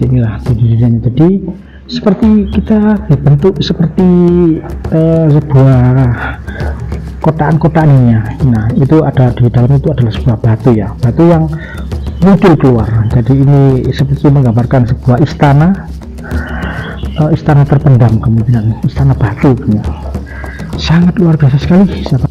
inilah dinding-dindingnya. Jadi seperti kita dibentuk seperti sebuah kotaan-kotaannya. Nah, itu ada di dalam, itu adalah sebuah batu ya, batu yang muncul keluar. Jadi ini seperti menggambarkan sebuah istana, istana terpendam, kemudian istana batu ya. Sangat luar biasa sekali sahabat.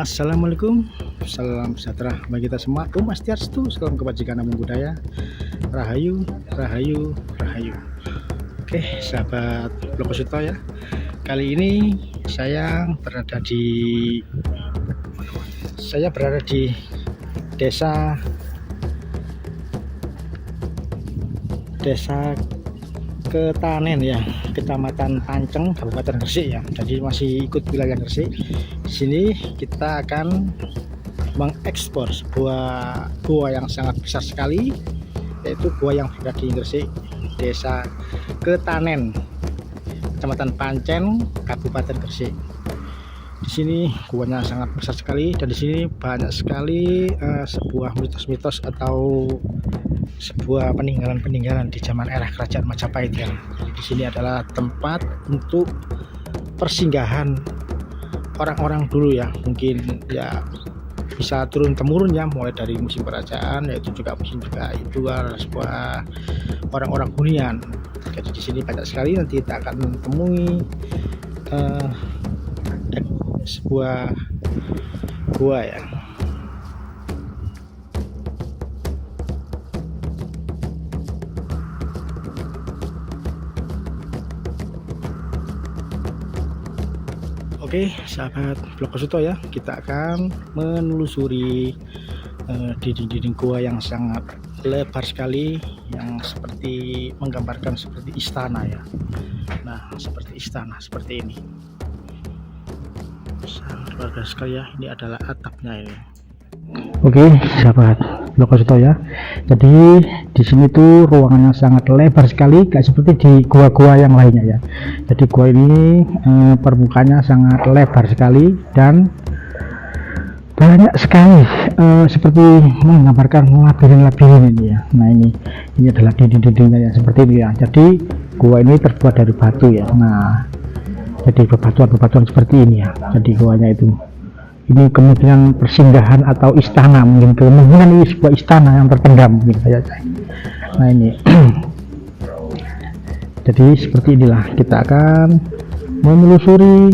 Assalamualaikum, salam sejahtera bagi kita semua. Om Swastiastu, salam kebajikan, namo buddhaya, rahayu, rahayu, rahayu. Oke, sahabat Bloko Suto ya. Kali ini saya berada di desa Ketanen ya, Kecamatan Panceng, Kabupaten Gresik ya. Jadi masih ikut wilayah Gresik. Di sini kita akan mengekspor sebuah gua yang sangat besar sekali, yaitu gua yang berada di Gresik, Desa Ketanen, Kecamatan Panceng, Kabupaten Gresik. Di sini guanya sangat besar sekali, dan di sini banyak sekali sebuah mitos-mitos atau sebuah peninggalan-peninggalan di zaman era kerajaan Majapahit ya. Jadi di sini adalah tempat untuk persinggahan orang-orang dulu ya, mungkin ya bisa turun temurun ya, mulai dari musim kerajaan, yaitu juga musim juga itu adalah sebuah orang-orang hunian. Jadi di sini banyak sekali nanti kita akan menemui sebuah gua ya. Oke, sahabat Bloko Suto ya, kita akan menelusuri dinding-dinding gua yang sangat lebar sekali, yang seperti menggambarkan seperti istana ya. Nah, seperti istana seperti ini. Sangat luar biasa sekali ya. Ini adalah atapnya ini. Oke, sahabat Bloko Suto ya. Jadi di sini tuh ruangannya sangat lebar sekali, gak seperti di gua-gua yang lainnya ya. Jadi gua ini permukaannya sangat lebar sekali dan banyak sekali seperti menggambarkan labirin-labirin ini ya. Nah ini adalah dinding-dindingnya ya, seperti ini ya. Jadi gua ini terbuat dari batu ya. Nah jadi bebatuan-bebatuan seperti ini ya. Jadi guanya itu, ini kemungkinan persinggahan atau istana, mungkin kemungkinan ini sebuah istana yang terpendam mungkin saya. Nah ini jadi seperti inilah kita akan menelusuri.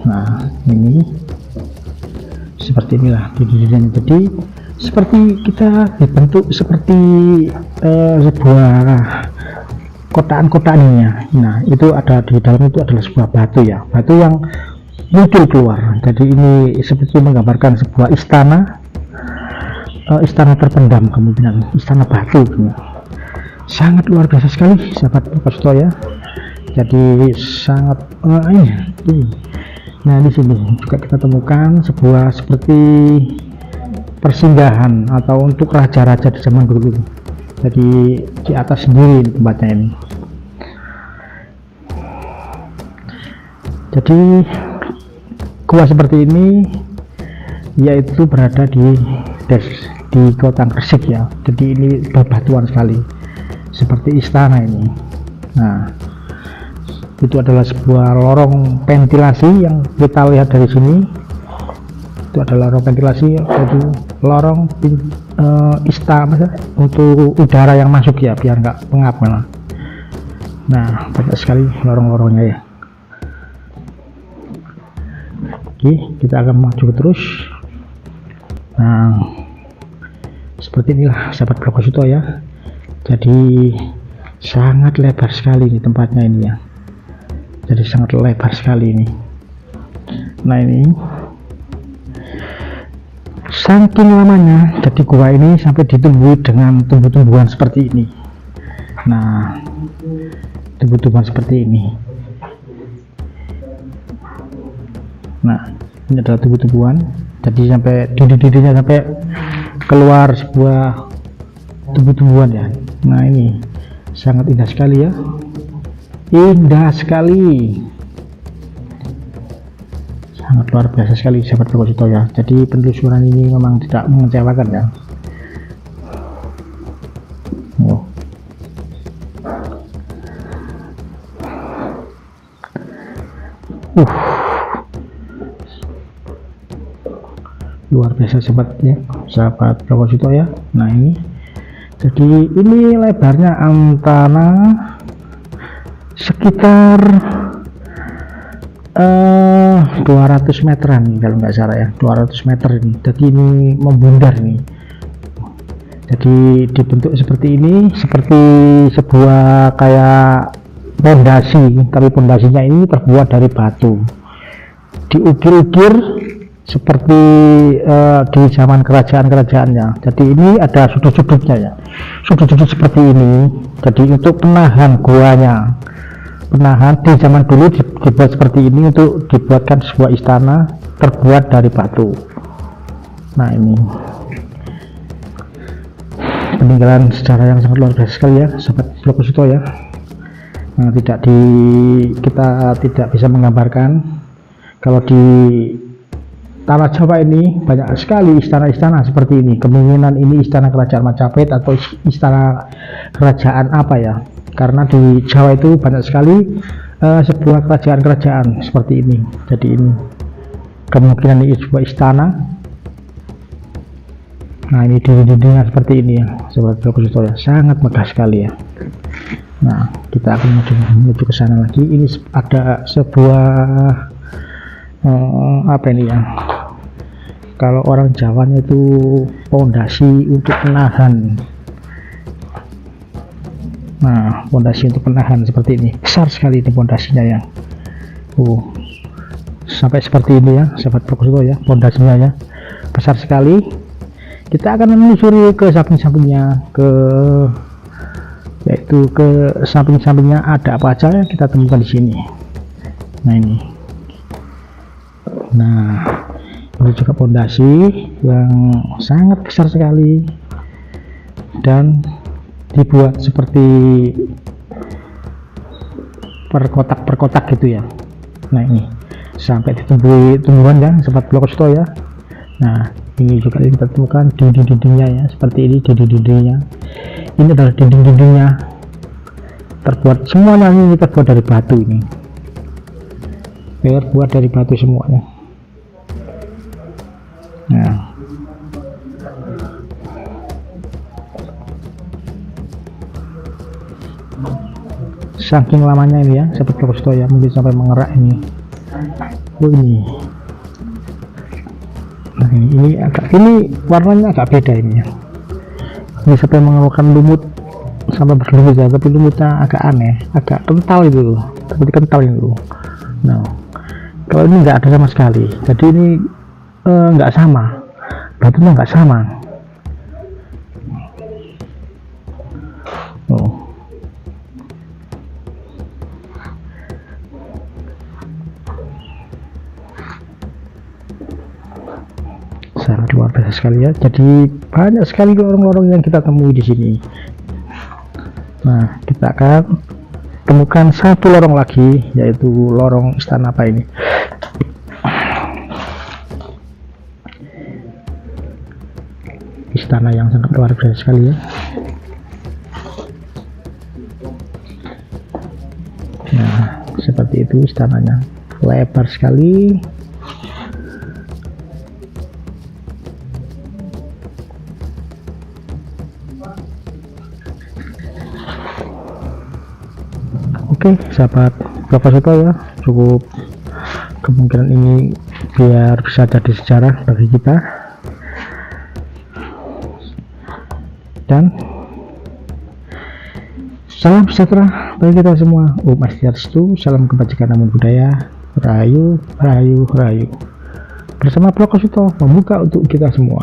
Nah ini seperti inilah dinding-dindingnya. Jadi seperti kita dibentuk seperti sebuah kotaan-kotaannya. Nah itu ada di dalam, itu adalah sebuah batu ya, batu yang muncul keluar. Jadi ini seperti menggambarkan sebuah istana, istana terpendam, kemungkinan istana batu ya. Sangat luar biasa sekali sahabat Bloko Suto ya. Jadi sangat nah di sini juga kita temukan sebuah seperti persinggahan atau untuk raja-raja di zaman dulu. Jadi di atas sendiri tempatnya ini. Jadi gua seperti ini yaitu berada di kota Gresik ya. Jadi ini bebatuan sekali, seperti istana ini. Nah itu adalah sebuah lorong ventilasi yang kita lihat dari sini. Itu ada lorong ventilasi, yaitu lorong istana untuk udara yang masuk ya, biar nggak pengap malah. Nah, banyak sekali lorong-lorongnya ya. Oke, kita akan maju terus. Nah, seperti inilah sahabat Blogosito ya. Jadi sangat lebar sekali ini tempatnya ini ya. Jadi sangat lebar sekali ini. Nah, ini saking lamanya, jadi gua ini sampai ditumbuhi dengan tumbuh-tumbuhan seperti ini. Nah, tumbuh-tumbuhan seperti ini. Nah, ini adalah tumbuh-tumbuhan. Jadi sampai dinding-dindingnya sampai keluar sebuah tumbuh-tumbuhan ya. Nah, ini sangat indah sekali ya. Indah sekali. Sangat luar biasa sekali sahabat Blogosito ya. Jadi penelusuran ini memang tidak mengecewakan ya. Oh. Luar biasa sahabat Blogosito ya. Nah, ini jadi ini lebarnya antara sekitar 200 meteran nih, kalau nggak salah ya, 200 meter ini. Jadi ini membundar nih. Jadi dibentuk seperti ini, seperti sebuah kayak pondasi, tapi pondasinya ini terbuat dari batu, diukir-ukir seperti di zaman kerajaan-kerajaannya. Jadi ini ada sudut-sudutnya ya, sudut-sudut seperti ini. Jadi untuk penahan guanya, penahan di zaman dulu dibuat seperti ini untuk dibuatkan sebuah istana terbuat dari batu. Nah, ini peninggalan sejarah yang sangat luar biasa sekali ya sahabat Blogosito ya. Nah, kita tidak bisa menggambarkan. Kalau di tanah Jawa ini banyak sekali istana-istana seperti ini. Kemungkinan ini istana kerajaan Majapahit atau istana kerajaan apa ya, karena di Jawa itu banyak sekali sebuah kerajaan-kerajaan seperti ini. Jadi ini kemungkinan ini sebuah istana. Nah, ini dinding-dindingnya seperti ini ya sahabat Blogosito ya, sangat megah sekali ya. Nah, kita akan menuju ke sana lagi. Ini ada sebuah apa ini ya, kalau orang Jawanya itu pondasi untuk penahan. Nah, pondasi untuk penahan seperti ini, besar sekali ini pondasinya ya. Sampai seperti ini ya sahabat Blogosito ya, pondasinya ya besar sekali. Kita akan menelusuri ke samping-sampingnya, yaitu ke samping-sampingnya ada apa aja yang kita temukan di sini. Nah, ini. Nah, ini juga pondasi yang sangat besar sekali dan dibuat seperti perkotak gitu ya. Nah, ini sampai ditumbuhi tumbuhan ya sahabat Blogosito ya. Nah, ini juga kita temukan dinding-dindingnya ya, seperti ini dinding-dindingnya. Ini adalah dinding-dindingnya terbuat, semuanya ini terbuat dari batu, ini terbuat dari batu semuanya. Nah, saking lamanya ini ya sahabat Blogosito ya, mungkin sampai mengerak ini. Ini. Nah, ini warnanya agak beda ini ya. Ini sampai mengeluarkan lumut, sampai berlumut ya, tapi lumutnya agak aneh, agak kental itu loh, seperti kental itu loh. Nah, kalau ini nggak ada sama sekali. Jadi ini nggak sama, batunya nggak sama. Sangat luar biasa sekali ya. Jadi banyak sekali lorong-lorong yang kita temui di sini. Nah, kita akan temukan satu lorong lagi, yaitu lorong istana apa ini? Istana yang sangat luar biasa sekali ya. Nah, seperti itu istananya, lebar sekali. Oke, sahabat Brokosoto ya, cukup kemungkinan ini biar bisa jadi sejarah bagi kita. Dan salam sejahtera bagi kita semua. Om Swastiastu, salam kebajikan namun budaya. Rahayu, rahayu, rahayu. Bersama Brokosoto membuka untuk kita semua.